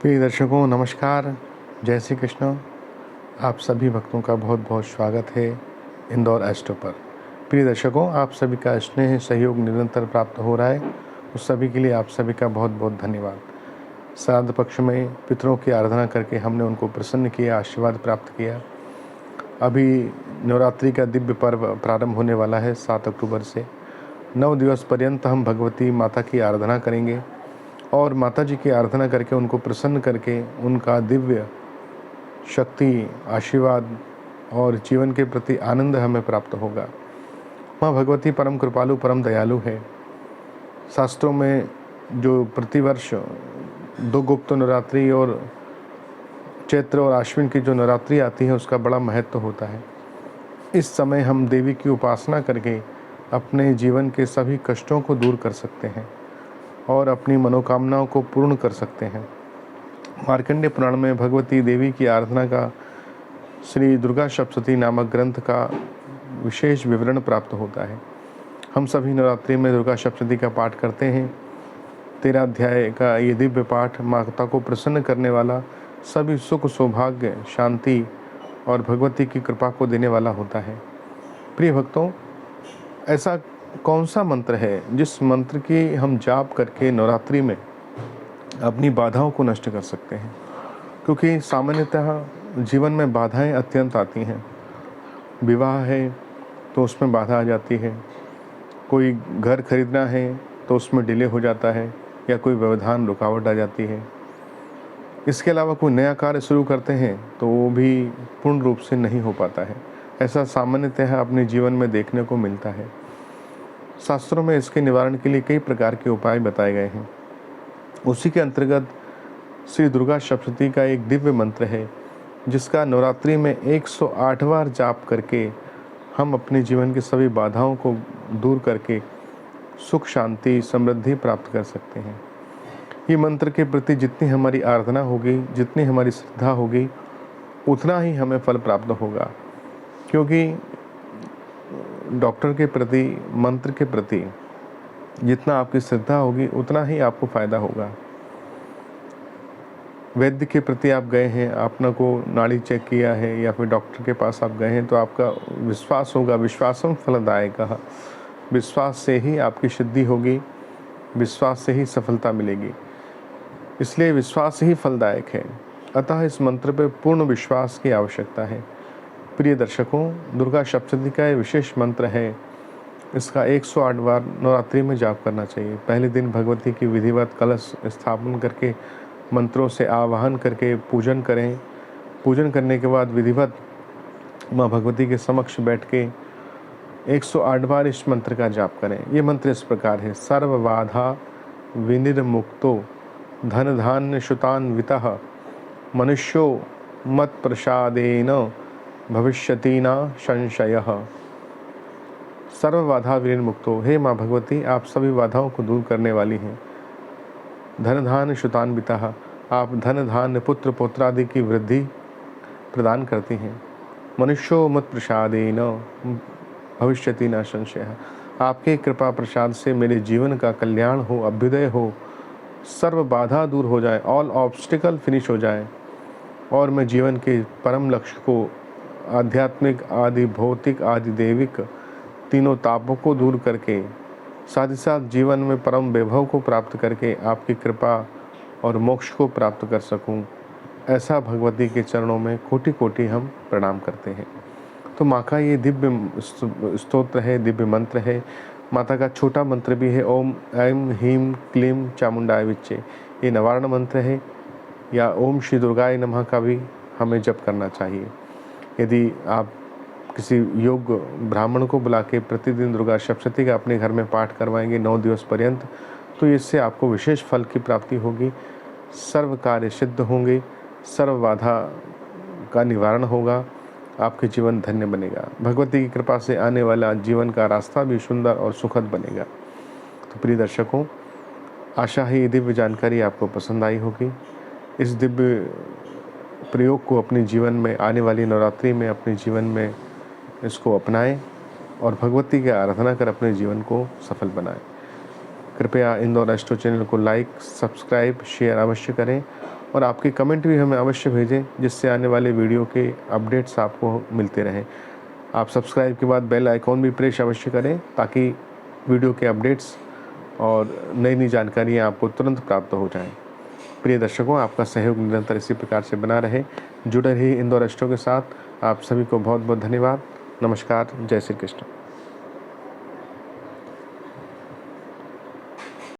प्रिय दर्शकों नमस्कार, जय श्री कृष्ण। आप सभी भक्तों का बहुत बहुत स्वागत है इंदौर एस्ट्रो पर। प्रिय दर्शकों, आप सभी का स्नेह सहयोग निरंतर प्राप्त हो रहा है, उस सभी के लिए आप सभी का बहुत बहुत धन्यवाद। श्राद्ध पक्ष में पितरों की आराधना करके हमने उनको प्रसन्न किया, आशीर्वाद प्राप्त किया। अभी नवरात्रि का दिव्य पर्व प्रारंभ होने वाला है 7 अक्टूबर से। 9 दिवस पर्यंत हम भगवती माता की आराधना करेंगे और माता जी की आराधना करके उनको प्रसन्न करके उनका दिव्य शक्ति, आशीर्वाद और जीवन के प्रति आनंद हमें प्राप्त होगा। माँ भगवती परम कृपालु, परम दयालु है। शास्त्रों में जो प्रतिवर्ष 2 गुप्त नवरात्रि और चैत्र और आश्विन की जो नवरात्रि आती है उसका बड़ा महत्व होता है। इस समय हम देवी की उपासना करके अपने जीवन के सभी कष्टों को दूर कर सकते हैं और अपनी मनोकामनाओं को पूर्ण कर सकते हैं। मार्कंडेय पुराण में भगवती देवी की आराधना का श्री दुर्गा सप्तशती नामक ग्रंथ का विशेष विवरण प्राप्त होता है। हम सभी नवरात्रि में दुर्गा सप्तशती का पाठ करते हैं। 13 अध्याय का ये दिव्य पाठ माता को प्रसन्न करने वाला, सभी सुख, सौभाग्य, शांति और भगवती की कृपा को देने वाला होता है। प्रिय भक्तों, ऐसा कौन सा मंत्र है जिस मंत्र की हम जाप करके नवरात्रि में अपनी बाधाओं को नष्ट कर सकते हैं? क्योंकि सामान्यतः जीवन में बाधाएं अत्यंत आती हैं। विवाह है तो उसमें बाधा आ जाती है, कोई घर खरीदना है तो उसमें डिले हो जाता है या कोई व्यवधान, रुकावट आ जाती है। इसके अलावा कोई नया कार्य शुरू करते हैं तो वो भी पूर्ण रूप से नहीं हो पाता है। ऐसा सामान्यतः अपने जीवन में देखने को मिलता है। शास्त्रों में इसके निवारण के लिए कई प्रकार के उपाय बताए गए हैं। उसी के अंतर्गत श्री दुर्गा सप्तशती का एक दिव्य मंत्र है जिसका नवरात्रि में 108 बार जाप करके हम अपने जीवन की सभी बाधाओं को दूर करके सुख, शांति, समृद्धि प्राप्त कर सकते हैं। ये मंत्र के प्रति जितनी हमारी आराधना होगी, जितनी हमारी श्रद्धा होगी, उतना ही हमें फल प्राप्त होगा। क्योंकि डॉक्टर के प्रति, मंत्र के प्रति जितना आपकी श्रद्धा होगी उतना ही आपको फायदा होगा। वैद्य के प्रति आप गए हैं, आपने को नाड़ी चेक किया है या फिर डॉक्टर के पास आप गए हैं तो आपका विश्वास होगा, विश्वासम फलदायकः। विश्वास से ही आपकी सिद्धि होगी, विश्वास से ही सफलता मिलेगी। इसलिए विश्वास ही फलदायक है। अतः इस मंत्र पर पूर्ण विश्वास की आवश्यकता है। प्रिय दर्शकों, दुर्गा सप्तशती का ये विशेष मंत्र है। इसका 108 बार नवरात्रि में जाप करना चाहिए। पहले दिन भगवती की विधिवत कलश स्थापन करके मंत्रों से आवाहन करके पूजन करें। पूजन करने के बाद विधिवत माँ भगवती के समक्ष बैठ के 108 बार इस मंत्र का जाप करें। ये मंत्र इस प्रकार है: सर्व बाधा विनिर्मुक्तो धन धान्य श्रुतान्वितः मनुष्यो मत प्रसादेन भविष्यति न संशयः। सर्व बाधा विनिर्मुक्तो, हे माँ भगवती, आप सभी बाधाओं को दूर करने वाली हैं। धन धान्य श्रुतान्वितः, आप धन धान्य, पुत्र पौत्रादि की वृद्धि प्रदान करती हैं। मनुष्यो मत प्रसादेन भविष्यति न संशयः, आपके कृपा प्रसाद से मेरे जीवन का कल्याण हो, अभ्युदय हो, सर्व बाधा दूर हो जाए, ऑल ऑब्स्टिकल फिनिश हो जाए और मैं जीवन के परम लक्ष्य को, आध्यात्मिक आदि भौतिक आदि दैविक तीनों तापों को दूर करके साथ ही साथ जीवन में परम वैभव को प्राप्त करके आपकी कृपा और मोक्ष को प्राप्त कर सकूं। ऐसा भगवती के चरणों में कोटि कोटि हम प्रणाम करते हैं। तो माँ का ये दिव्य स्तोत्र है, दिव्य मंत्र है। माता का छोटा मंत्र भी है, ओम ऐं ह्रीं क्लीं चामुंडाय विच्चे। ये निवारण मंत्र है। या ओम श्री दुर्गाय नमः का भी हमें जप करना चाहिए। यदि आप किसी योग्य ब्राह्मण को बुला के प्रतिदिन दुर्गा सप्तशती का अपने घर में पाठ करवाएंगे 9 दिवस पर्यंत, तो इससे आपको विशेष फल की प्राप्ति होगी। सर्व कार्य सिद्ध होंगे, सर्व बाधा का निवारण होगा, आपके जीवन धन्य बनेगा। भगवती की कृपा से आने वाला जीवन का रास्ता भी सुंदर और सुखद बनेगा। तो प्रिय दर्शकों, आशा है ये दिव्य जानकारी आपको पसंद आई होगी। इस दिव्य प्रयोग को अपने जीवन में, आने वाली नवरात्रि में अपने जीवन में इसको अपनाएं और भगवती की आराधना कर अपने जीवन को सफल बनाएं। कृपया इंदौर एस्ट्रो चैनल को लाइक, सब्सक्राइब, शेयर अवश्य करें और आपके कमेंट भी हमें अवश्य भेजें, जिससे आने वाले वीडियो के अपडेट्स आपको मिलते रहें। आप सब्सक्राइब के बाद बेल आइकॉन भी प्रेस अवश्य करें, ताकि वीडियो के अपडेट्स और नई नई जानकारियाँ आपको तुरंत प्राप्त हो जाएं। प्रिय दर्शकों, आपका सहयोग निरंतर इसी प्रकार से बना रहे। जुड़े रहिए इंदौर एस्ट्रो के साथ। आप सभी को बहुत बहुत धन्यवाद। नमस्कार। जय श्री कृष्ण।